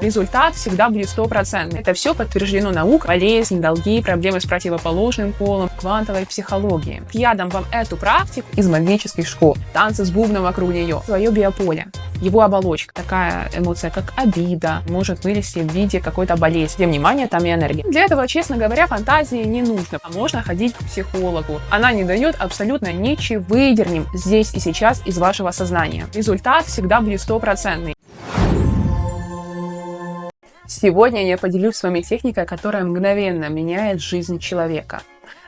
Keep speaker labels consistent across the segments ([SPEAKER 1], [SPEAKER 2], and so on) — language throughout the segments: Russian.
[SPEAKER 1] результат всегда будет стопроцентный. Это все подтверждено наукой. Болезни, долги, проблемы с противоположным полом, квантовой психологии. Я дам вам эту практику из магических школ. Танцы с бубном вокруг нее. Свое биополе. Его оболочка. Такая эмоция, как обида, может вылезти в виде какой-то болезни. Где внимание, там и энергия. Для этого, честно говоря, фантазии не нужно. А можно ходить к психологу. Она не дает абсолютно ничего. Выдернем здесь и сейчас из вашего сознания. Результат всегда будет стопроцентный. Сегодня я поделюсь с вами техникой, которая мгновенно меняет жизнь человека.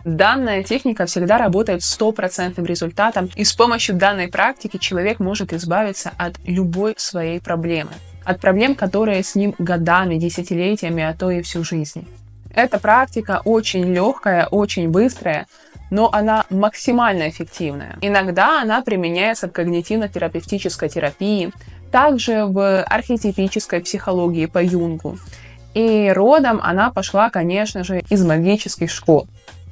[SPEAKER 1] Данная техника всегда работает с стопроцентным результатом, и с помощью данной практики человек может избавиться от любой своей проблемы. От проблем, которые с ним годами, десятилетиями, а то и всю жизнь. Эта практика очень легкая, очень быстрая, но она максимально эффективная. Иногда она применяется в когнитивно-терапевтической терапии, также в архетипической психологии по Юнгу. И родом она пошла, конечно же, из магических школ.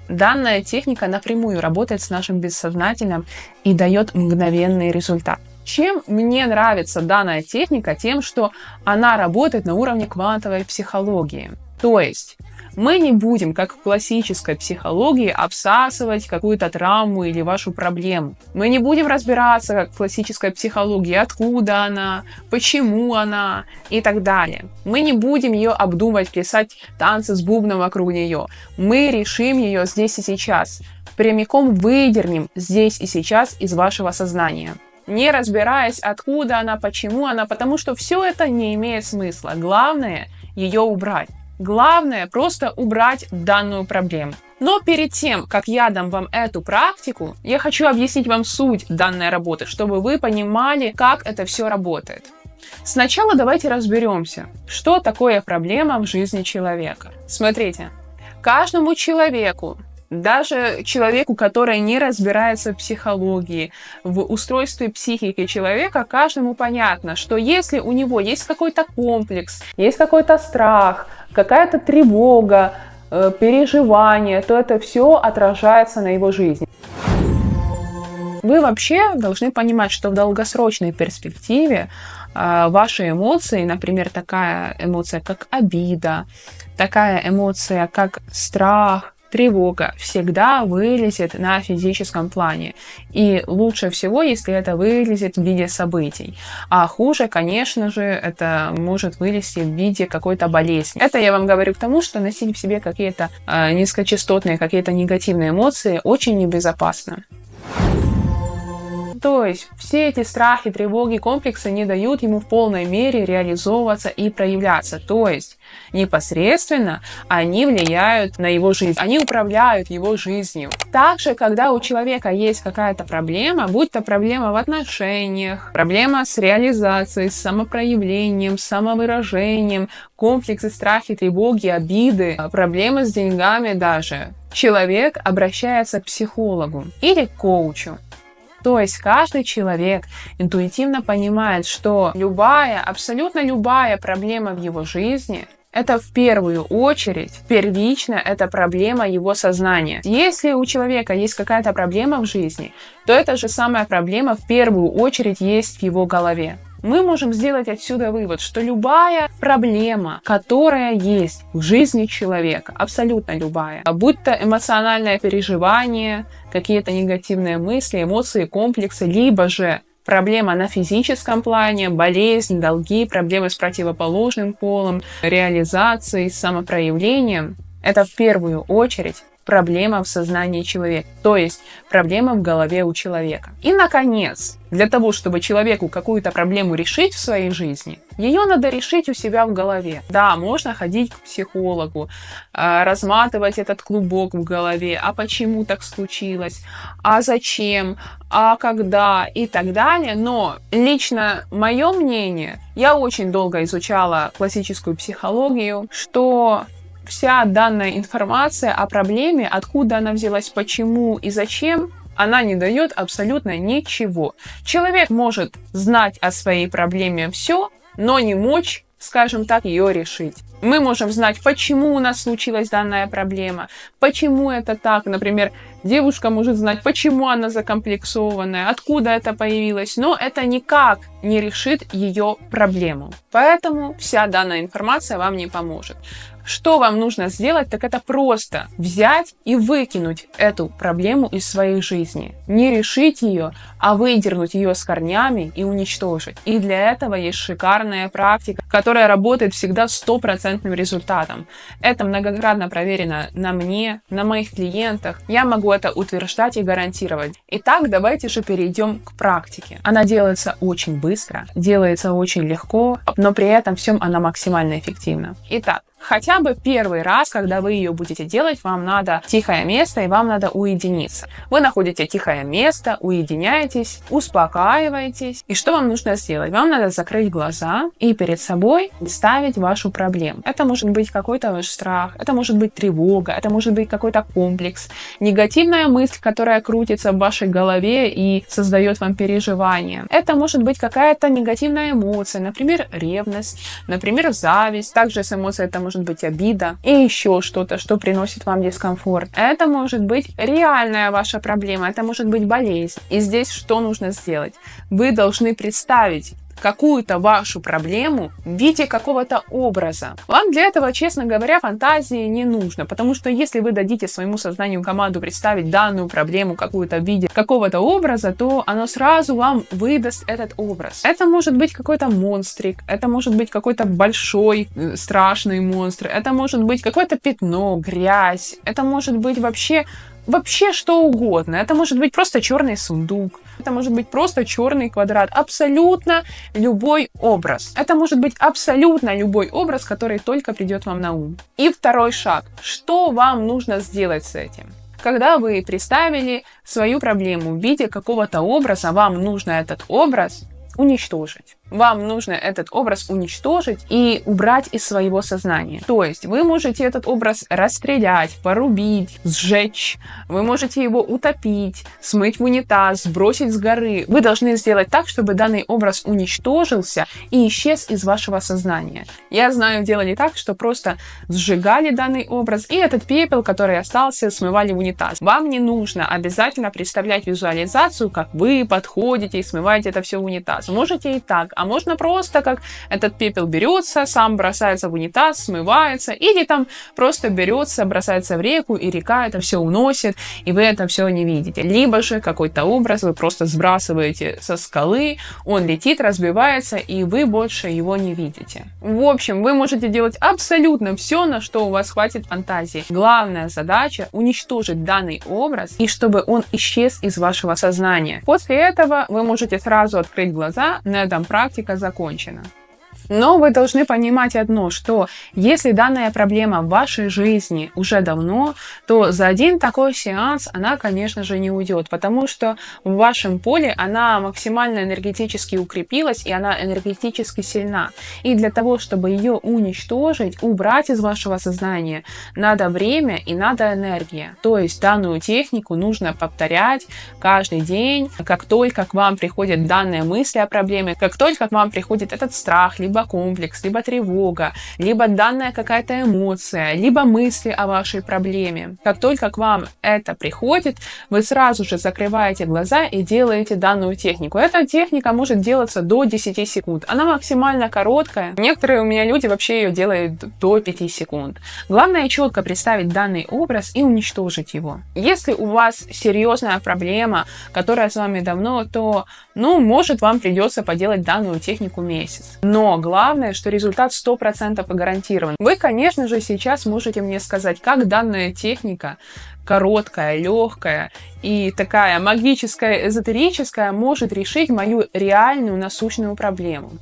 [SPEAKER 1] Данная техника напрямую работает с нашим бессознательным и дает мгновенный результат. Чем мне нравится данная техника? Тем, что она работает на уровне квантовой психологии. То есть мы не будем, как в классической психологии, обсасывать какую-то травму или вашу проблему. Мы не будем разбираться, как в классической психологии, откуда она, почему она и так далее. Мы не будем ее обдумывать, плясать танцы с бубном вокруг нее. Мы решим ее здесь и сейчас. Прямиком выдернем здесь и сейчас из вашего сознания. Не разбираясь, откуда она, почему она, потому что все это не имеет смысла. Главное ее убрать. Главное просто убрать данную проблему. Но перед тем, как я дам вам эту практику, я хочу объяснить вам суть данной работы, чтобы вы понимали, как это все работает. Сначала давайте разберемся, что такое проблема в жизни человека. Смотрите, каждому человеку, даже человеку, который не разбирается в психологии, в устройстве психики человека, каждому понятно, что если у него есть какой-то комплекс, есть какой-то страх, какая-то тревога, переживание, то это все отражается на его жизни. Вы вообще должны понимать, что в долгосрочной перспективе ваши эмоции, например, такая эмоция, как обида, такая эмоция, как страх, тревога, всегда вылезет на физическом плане. И лучше всего, если это вылезет в виде событий. А хуже, конечно же, это может вылезти в виде какой-то болезни. Это я вам говорю к тому, что носить в себе какие-то низкочастотные, какие-то негативные эмоции очень небезопасно. То есть все эти страхи, тревоги, комплексы не дают ему в полной мере реализовываться и проявляться. То есть непосредственно они влияют на его жизнь, они управляют его жизнью. Также, когда у человека есть какая-то проблема, будь то проблема в отношениях, проблема с реализацией, с самопроявлением, с самовыражением, комплексы, страхи, тревоги, обиды, проблемы с деньгами даже, человек обращается к психологу или к коучу. То есть каждый человек интуитивно понимает, что любая, абсолютно любая проблема в его жизни – это в первую очередь, первично, это проблема его сознания. Если у человека есть какая-то проблема в жизни, то эта же самая проблема в первую очередь есть в его голове. Мы можем сделать отсюда вывод, что любая проблема, которая есть в жизни человека, абсолютно любая, будь то эмоциональное переживание, какие-то негативные мысли, эмоции, комплексы, либо же проблема на физическом плане, болезнь, долги, проблемы с противоположным полом, реализацией, самопроявлением, это в первую очередь проблема в сознании человека, то есть проблема в голове у человека. И, наконец, для того, чтобы человеку какую-то проблему решить в своей жизни, ее надо решить у себя в голове. Да, можно ходить к психологу, разматывать этот клубок в голове, а почему так случилось, а зачем, а когда и так далее. Но лично мое мнение, я очень долго изучала классическую психологию, что вся данная информация о проблеме, откуда она взялась, почему и зачем, она не дает абсолютно ничего. Человек может знать о своей проблеме все, но не мочь скажем так, ее решить. Мы можем знать, почему у нас случилась данная проблема, почему это так. Например, девушка может знать, почему она закомплексованная, откуда это появилось, но это никак не решит ее проблему. Поэтому вся данная информация вам не поможет. Что вам нужно сделать, так это просто взять и выкинуть эту проблему из своей жизни. Не решить ее, а выдернуть ее с корнями и уничтожить. И для этого есть шикарная практика, которая работает всегда 100% результатом. Это многократно проверено на мне, на моих клиентах. Я могу это утверждать и гарантировать. Итак, давайте же перейдем к практике. Она делается очень быстро, делается очень легко, но при этом всем она максимально эффективна. Итак, хотя бы первый раз, когда вы ее будете делать, вам надо тихое место и вам надо уединиться. Вы находите тихое место, уединяетесь, успокаиваетесь. И что вам нужно сделать? Вам надо закрыть глаза и перед собой ставить вашу проблему. Это может быть какой-то ваш страх, это может быть тревога, это может быть какой-то комплекс, негативная мысль, которая крутится в вашей голове и создает вам переживания. Это может быть какая-то негативная эмоция, например, ревность, например, зависть. Также с эмоцией это может быть обида и еще что-то, что приносит вам дискомфорт. Это может быть реальная ваша проблема, это может быть болезнь. И здесь что нужно сделать? Вы должны представить какую-то вашу проблему в виде какого-то образа. Вам для этого, честно говоря, фантазии не нужно, потому что если вы дадите своему сознанию команду представить данную проблему какую-то в виде какого-то образа, то оно сразу вам выдаст этот образ. Это может быть какой-то монстрик, это может быть какой-то большой страшный монстр, это может быть какое-то пятно, грязь, это может быть вообще что угодно. Это может быть просто черный сундук, это может быть просто черный квадрат. Абсолютно любой образ. Это может быть абсолютно любой образ, который только придет вам на ум. И второй шаг. Что вам нужно сделать с этим? Когда вы представили свою проблему в виде какого-то образа, вам нужно этот образ уничтожить. Вам нужно этот образ уничтожить и убрать из своего сознания. То есть вы можете этот образ расстрелять, порубить, сжечь, вы можете его утопить, смыть в унитаз, сбросить с горы. Вы должны сделать так, чтобы данный образ уничтожился и исчез из вашего сознания. Я знаю, делали так, что просто сжигали данный образ и этот пепел, который остался, смывали в унитаз. Вам не нужно обязательно представлять визуализацию, как вы подходите и смываете это все в унитаз. Можете и так, а можно просто, как этот пепел берется, сам бросается в унитаз, смывается, или там просто берется, бросается в реку, и река это все уносит, и вы это все не видите. Либо же какой-то образ вы просто сбрасываете со скалы, он летит, разбивается, и вы больше его не видите. В общем, вы можете делать абсолютно все, на что у вас хватит фантазии. Главная задача — уничтожить данный образ, и чтобы он исчез из вашего сознания. После этого вы можете сразу открыть глаза, на этом практика закончена. Но вы должны понимать одно, что если данная проблема в вашей жизни уже давно, то за один такой сеанс она, конечно же, не уйдет, потому что в вашем поле она максимально энергетически укрепилась и она энергетически сильна. И для того, чтобы ее уничтожить, убрать из вашего сознания, надо время и надо энергия. То есть данную технику нужно повторять каждый день, как только к вам приходят данные мысли о проблеме, как только к вам приходит этот страх, либо комплекс, либо тревога, либо данная какая-то эмоция, либо мысли о вашей проблеме. Как только к вам это приходит, вы сразу же закрываете глаза и делаете данную технику. Эта техника может делаться до 10 секунд. Она максимально короткая. Некоторые у меня люди вообще ее делают до 5 секунд. Главное четко представить данный образ и уничтожить его. Если у вас серьезная проблема, которая с вами давно, то, может, вам придется поделать данную технику месяц. Но главное, что результат 100% гарантирован. Вы, конечно же, сейчас можете мне сказать, как данная техника, короткая, легкая и такая магическая, эзотерическая, может решить мою реальную насущную проблему.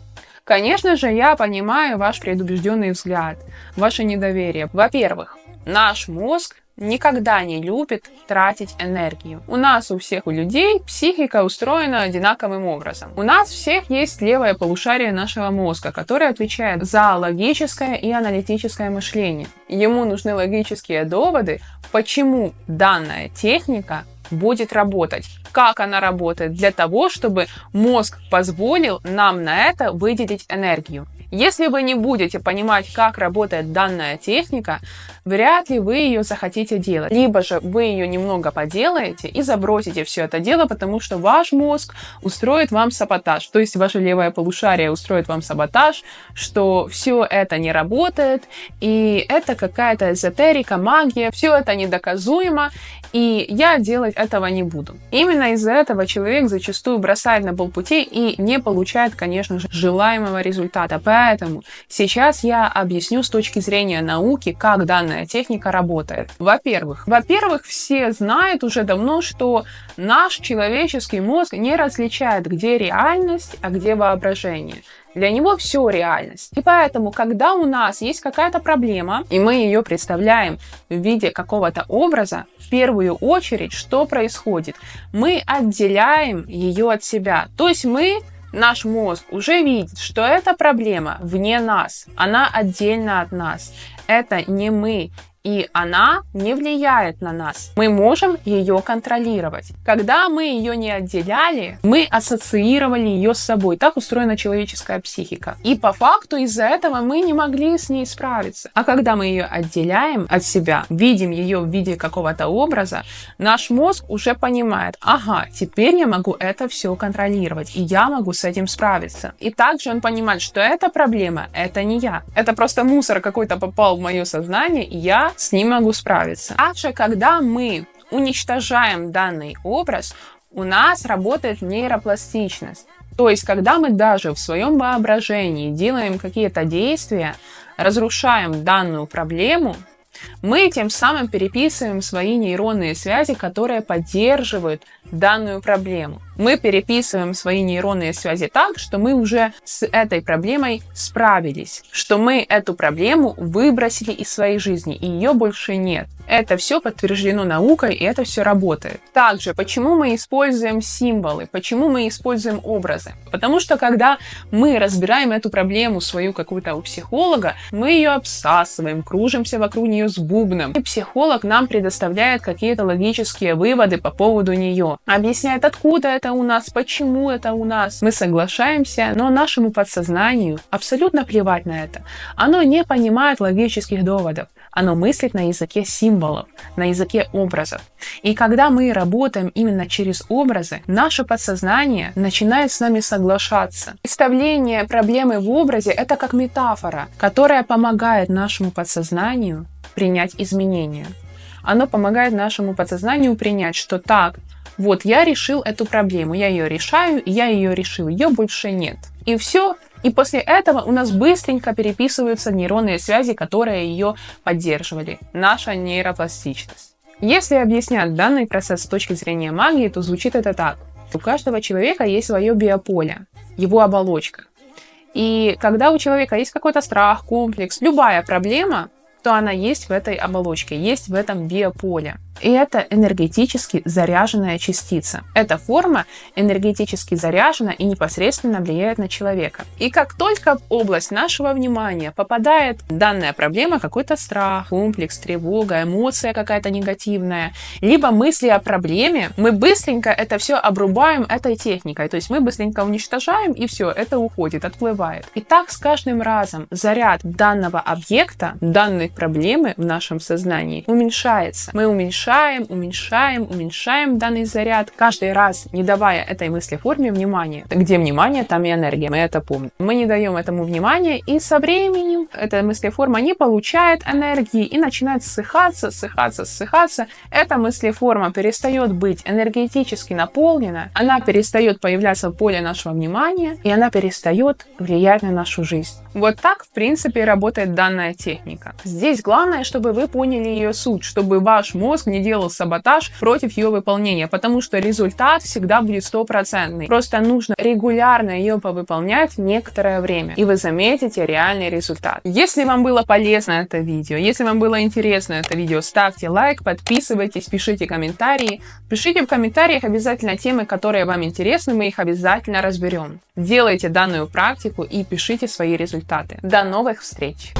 [SPEAKER 1] Конечно же, я понимаю ваш предубежденный взгляд, ваше недоверие. Во-первых, наш мозг никогда не любит тратить энергию. У нас у всех, у людей, психика устроена одинаковым образом. У нас всех есть левое полушарие нашего мозга, которое отвечает за логическое и аналитическое мышление. Ему нужны логические доводы, почему данная техника будет работать. Как она работает? Для того, чтобы мозг позволил нам на это выделить энергию. Если вы не будете понимать, как работает данная техника, вряд ли вы ее захотите делать. Либо же вы ее немного поделаете и забросите все это дело, потому что ваш мозг устроит вам саботаж. То есть ваше левое полушарие устроит вам саботаж, что все это не работает, и это какая-то эзотерика, магия, все это недоказуемо, и я делать этого не буду. Именно из-за этого человек зачастую бросает на полпути и не получает, конечно же, желаемого результата. Поэтому сейчас я объясню с точки зрения науки, как данная техника работает. Во-первых, все знают уже давно, что наш человеческий мозг не различает, где реальность, а где воображение. Для него все реальность. И поэтому, когда у нас есть какая-то проблема, и мы ее представляем в виде какого-то образа, в первую очередь, что происходит? Мы отделяем ее от себя. То есть наш мозг уже видит, что эта проблема вне нас, она отдельно от нас. Это не мы. И она не влияет на нас. Мы можем ее контролировать. Когда мы ее не отделяли, мы ассоциировали ее с собой. Так устроена человеческая психика. И по факту из-за этого мы не могли с ней справиться. А когда мы ее отделяем от себя, видим ее в виде какого-то образа, наш мозг уже понимает, ага, теперь я могу это все контролировать, и я могу с этим справиться. И также он понимает, что эта проблема, это не я. Это просто мусор какой-то попал в мое сознание, и я с ним могу справиться. Также, когда мы уничтожаем данный образ, у нас работает нейропластичность. То есть, когда мы даже в своем воображении делаем какие-то действия, разрушаем данную проблему, мы тем самым переписываем свои нейронные связи, которые поддерживают данную проблему. Мы переписываем свои нейронные связи так, что мы уже с этой проблемой справились, что мы эту проблему выбросили из своей жизни, и ее больше нет. Это все подтверждено наукой, и это все работает. Также, почему мы используем символы, почему мы используем образы? Потому что, когда мы разбираем эту проблему свою какую-то у психолога, мы ее обсасываем, кружимся вокруг нее с бубном. И психолог нам предоставляет какие-то логические выводы по поводу нее. Объясняет, откуда это у нас, почему это у нас. Мы соглашаемся, но нашему подсознанию абсолютно плевать на это. Оно не понимает логических доводов. Оно мыслит на языке символов, на языке образов. И когда мы работаем именно через образы, наше подсознание начинает с нами соглашаться. Представление проблемы в образе – это как метафора, которая помогает нашему подсознанию принять изменения. Оно помогает нашему подсознанию принять, что так, вот я решил эту проблему, я ее решаю, и я ее решил, ее больше нет. И все. И после этого у нас быстренько переписываются нейронные связи, которые ее поддерживали. Наша нейропластичность. Если объяснять данный процесс с точки зрения магии, то звучит это так. У каждого человека есть свое биополе, его оболочка. И когда у человека есть какой-то страх, комплекс, любая проблема, то она есть в этой оболочке, есть в этом биополе. И это энергетически заряженная частица. Эта форма энергетически заряжена и непосредственно влияет на человека. И как только в область нашего внимания попадает данная проблема, какой-то страх, комплекс, тревога, эмоция какая-то негативная, либо мысли о проблеме, мы быстренько это все обрубаем этой техникой. То есть мы быстренько уничтожаем, и все, это уходит, отплывает. И так с каждым разом заряд данного объекта, данной проблемы в нашем сознании уменьшается. Мы уменьшаем данный заряд, каждый раз не давая этой мыслеформе внимания. Где внимание, там и энергия, мы это помним. Мы не даем этому внимания, и со временем эта мыслеформа не получает энергии и начинает ссыхаться. Эта мыслеформа перестает быть энергетически наполнена, она перестает появляться в поле нашего внимания, и она перестает влиять на нашу жизнь. Вот так, в принципе, работает данная техника. Здесь главное, чтобы вы поняли ее суть, чтобы ваш мозг не делал саботаж против ее выполнения, потому что результат всегда будет стопроцентный. Просто нужно регулярно ее повыполнять некоторое время, и вы заметите реальный результат. Если вам было полезно это видео, если вам было интересно это видео, ставьте лайк, подписывайтесь, пишите комментарии. Пишите в комментариях обязательно темы, которые вам интересны, мы их обязательно разберем. Делайте данную практику и пишите свои результаты. До новых встреч!